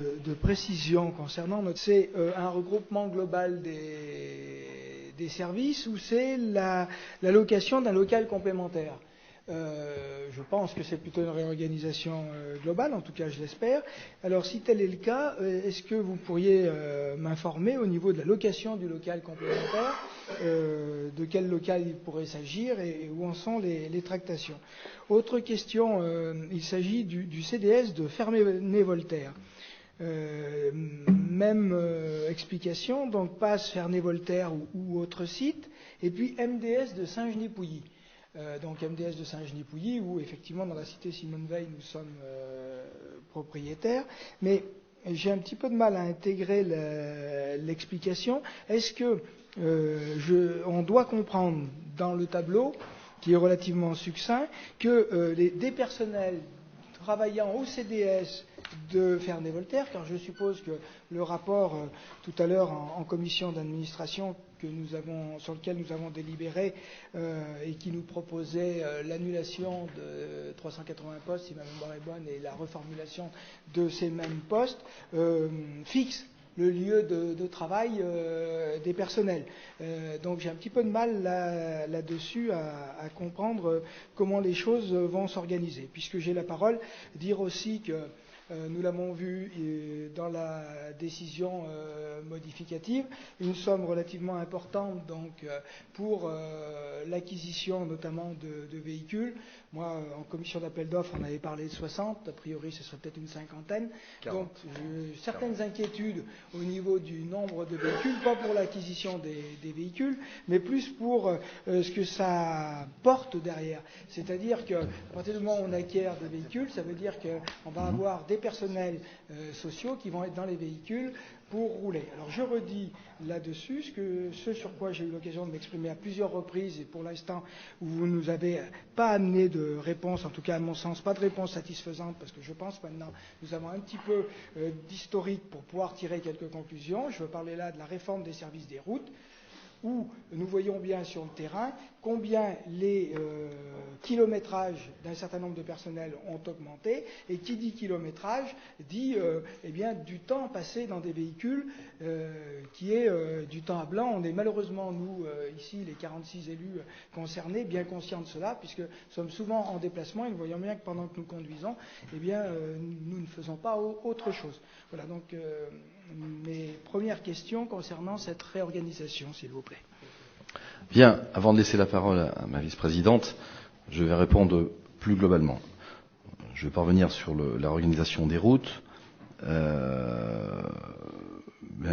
De précision concernant c'est un regroupement global des services ou c'est la location d'un local complémentaire. Je pense que c'est plutôt une réorganisation globale, en tout cas je l'espère. Alors si tel est le cas, est-ce que vous pourriez m'informer au niveau de la location du local complémentaire, de quel local il pourrait s'agir et où en sont les tractations. Autre question, il s'agit du CDS de Ferney-Voltaire. Même explication, donc passe Ferney-Voltaire ou autre site, et puis MDS de Saint-Genis-Pouilly. Donc MDS de Saint-Genis-Pouilly, où effectivement dans la cité Simone Veil nous sommes propriétaires, mais j'ai un petit peu de mal à intégrer l'explication. Est-ce que on doit comprendre dans le tableau, qui est relativement succinct, que des personnels travaillant au CDS de Ferney-Voltaire, car je suppose que le rapport tout à l'heure en commission d'administration sur lequel nous avons délibéré et qui nous proposait l'annulation de 380 postes, si ma mémoire est bonne, et la reformulation de ces mêmes postes, fixe le lieu de travail des personnels. Donc j'ai un petit peu de mal là-dessus à comprendre comment les choses vont s'organiser. Puisque j'ai la parole, dire aussi que nous l'avons vu dans la décision modificative, une somme relativement importante donc pour l'acquisition notamment de véhicules. Moi, en commission d'appel d'offres, on avait parlé de 60, a priori ce serait peut-être une cinquantaine. 40. Donc certaines inquiétudes au niveau du nombre de véhicules, pas pour l'acquisition des véhicules, mais plus pour ce que ça porte derrière. C'est-à-dire qu'à partir du moment où on acquiert des véhicules, ça veut dire qu'on va avoir des personnels sociaux qui vont être dans les véhicules pour rouler. Alors je redis là-dessus ce sur quoi j'ai eu l'occasion de m'exprimer à plusieurs reprises et pour l'instant où vous ne nous avez pas amené de réponse, en tout cas à mon sens pas de réponse satisfaisante, parce que je pense maintenant nous avons un petit peu d'historique pour pouvoir tirer quelques conclusions. Je veux parler là de la réforme des services des routes, où nous voyons bien sur le terrain combien les kilométrages d'un certain nombre de personnels ont augmenté, et qui dit kilométrage dit eh bien, du temps passé dans des véhicules qui est du temps à blanc. On est malheureusement, nous, ici, les 46 élus concernés, bien conscients de cela, puisque nous sommes souvent en déplacement et nous voyons bien que pendant que nous conduisons, eh bien, nous ne faisons pas autre chose. Voilà donc mes premières questions concernant cette réorganisation, s'il vous plaît. Bien, avant de laisser la parole à ma vice-présidente, je vais répondre plus globalement. Je vais pas revenir sur la réorganisation des routes, bien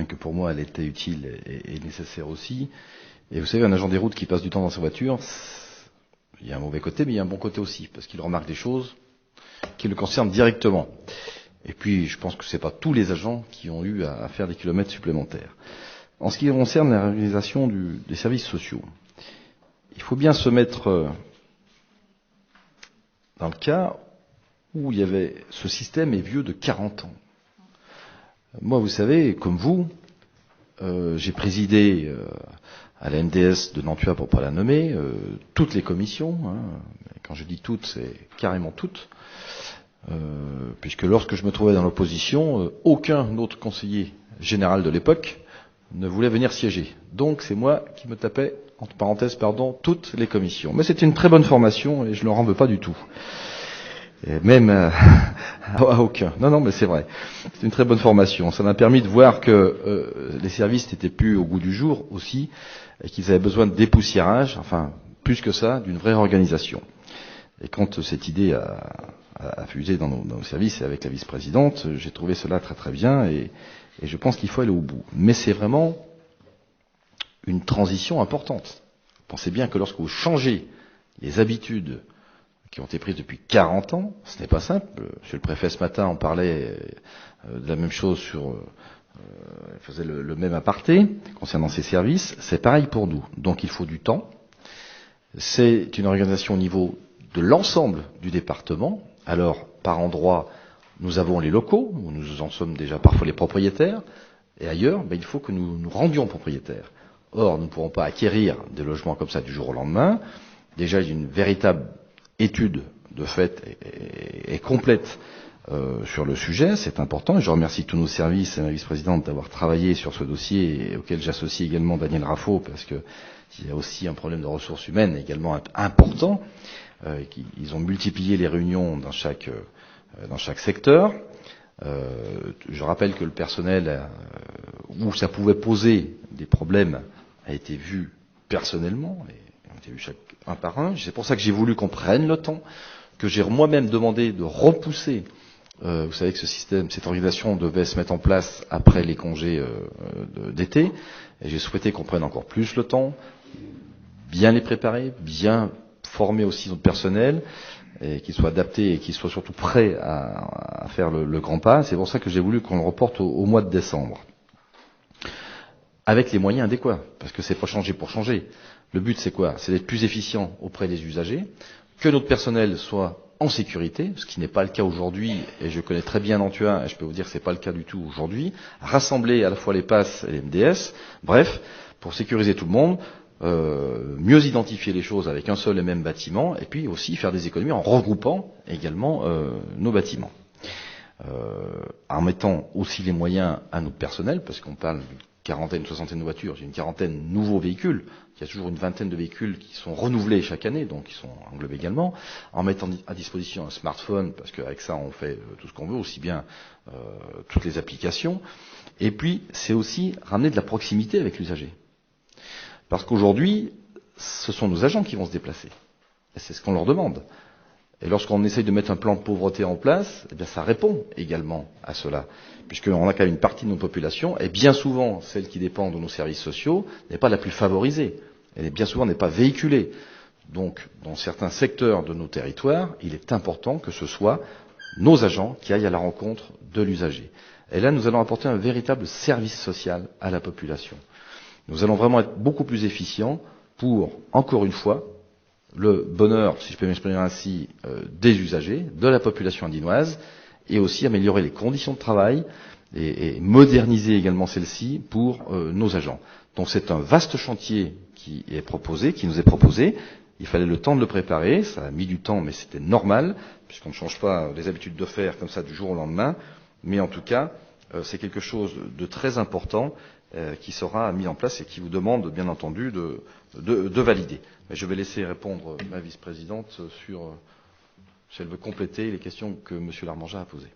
que pour moi elle était utile et nécessaire aussi. Et vous savez, un agent des routes qui passe du temps dans sa voiture, il y a un mauvais côté, mais il y a un bon côté aussi, parce qu'il remarque des choses qui le concernent directement. Et puis, je pense que c'est pas tous les agents qui ont eu à faire des kilomètres supplémentaires. En ce qui concerne la réorganisation des services sociaux, il faut bien se mettre dans le cas où il y avait ce système est vieux de 40 ans. Moi, vous savez, comme vous, j'ai présidé à la MDS de Nantua, pour pas la nommer, toutes les commissions. Quand je dis toutes, c'est carrément toutes. Puisque lorsque je me trouvais dans l'opposition, aucun autre conseiller général de l'époque ne voulait venir siéger. Donc c'est moi qui me tapais, entre parenthèses, toutes les commissions. Mais c'était une très bonne formation et je ne leur en veux pas du tout. Et même à aucun. Non, mais c'est vrai. C'est une très bonne formation. Ça m'a permis de voir que les services n'étaient plus au goût du jour aussi, et qu'ils avaient besoin de dépoussiérage, enfin, plus que ça, d'une vraie organisation. Et quand cette idée a fusé dans nos services et avec la vice-présidente, j'ai trouvé cela très très bien et je pense qu'il faut aller au bout. Mais c'est vraiment une transition importante. Pensez bien que lorsque vous changez les habitudes qui ont été prises depuis 40 ans, ce n'est pas simple. Monsieur le préfet, ce matin, on parlait de la même chose il faisait le même aparté concernant ces services. C'est pareil pour nous. Donc il faut du temps. C'est une organisation au niveau de l'ensemble du département. Alors, par endroit, nous avons les locaux, où nous en sommes déjà parfois les propriétaires, et ailleurs, il faut que nous nous rendions propriétaires. Or, nous ne pourrons pas acquérir des logements comme ça du jour au lendemain. Déjà, il y a une véritable étude de fait et complète sur le sujet, c'est important, et je remercie tous nos services et ma vice-présidente d'avoir travaillé sur ce dossier, et auquel j'associe également Daniel Raffo, parce que il y a aussi un problème de ressources humaines également important. Ils ont multiplié les réunions dans chaque secteur. Je rappelle que le personnel, où ça pouvait poser des problèmes, a été vu personnellement, et ont été vus chaque un par un. C'est pour ça que j'ai voulu qu'on prenne le temps, que j'ai moi-même demandé de repousser. Vous savez que cette organisation devait se mettre en place après les congés d'été, et j'ai souhaité qu'on prenne encore plus le temps, bien les préparer, bien former aussi notre personnel, et qu'ils soient adaptés et qu'ils soient surtout prêts à faire le grand pas. C'est pour ça que j'ai voulu qu'on le reporte au mois de décembre, avec les moyens adéquats, parce que c'est pas changer pour changer. Le but, c'est quoi? C'est d'être plus efficient auprès des usagers, que notre personnel soit en sécurité, ce qui n'est pas le cas aujourd'hui, et je connais très bien Nantua, et je peux vous dire que c'est pas le cas du tout aujourd'hui, rassembler à la fois les PASS et les MDS, bref, pour sécuriser tout le monde, mieux identifier les choses avec un seul et même bâtiment, et puis aussi faire des économies en regroupant également nos bâtiments. En mettant aussi les moyens à notre personnel, parce qu'on parle d'une quarantaine, soixantaine de voitures, j'ai une quarantaine de nouveaux véhicules, il y a toujours une vingtaine de véhicules qui sont renouvelés chaque année, donc qui sont englobés également, en mettant à disposition un smartphone, parce qu'avec ça on fait tout ce qu'on veut, aussi bien toutes les applications, et puis c'est aussi ramener de la proximité avec l'usager. Parce qu'aujourd'hui, ce sont nos agents qui vont se déplacer, et c'est ce qu'on leur demande. Et lorsqu'on essaye de mettre un plan de pauvreté en place, eh bien ça répond également à cela. Puisqu'on a quand même une partie de notre population, et bien souvent, celle qui dépend de nos services sociaux, n'est pas la plus favorisée. Elle bien souvent n'est pas véhiculée. Donc, dans certains secteurs de nos territoires, il est important que ce soit nos agents qui aillent à la rencontre de l'usager. Et là, nous allons apporter un véritable service social à la population. Nous allons vraiment être beaucoup plus efficients pour, encore une fois, le bonheur, si je peux m'exprimer ainsi, des usagers, de la population andinoise, et aussi améliorer les conditions de travail et moderniser également celles-ci pour nos agents. Donc c'est un vaste chantier qui nous est proposé. Il fallait le temps de le préparer, ça a mis du temps, mais c'était normal, puisqu'on ne change pas les habitudes de faire comme ça du jour au lendemain. Mais en tout cas, c'est quelque chose de très important qui sera mis en place et qui vous demande, bien entendu, de valider. Mais je vais laisser répondre ma vice-présidente sur si elle veut compléter les questions que M. Larmangeat a posées.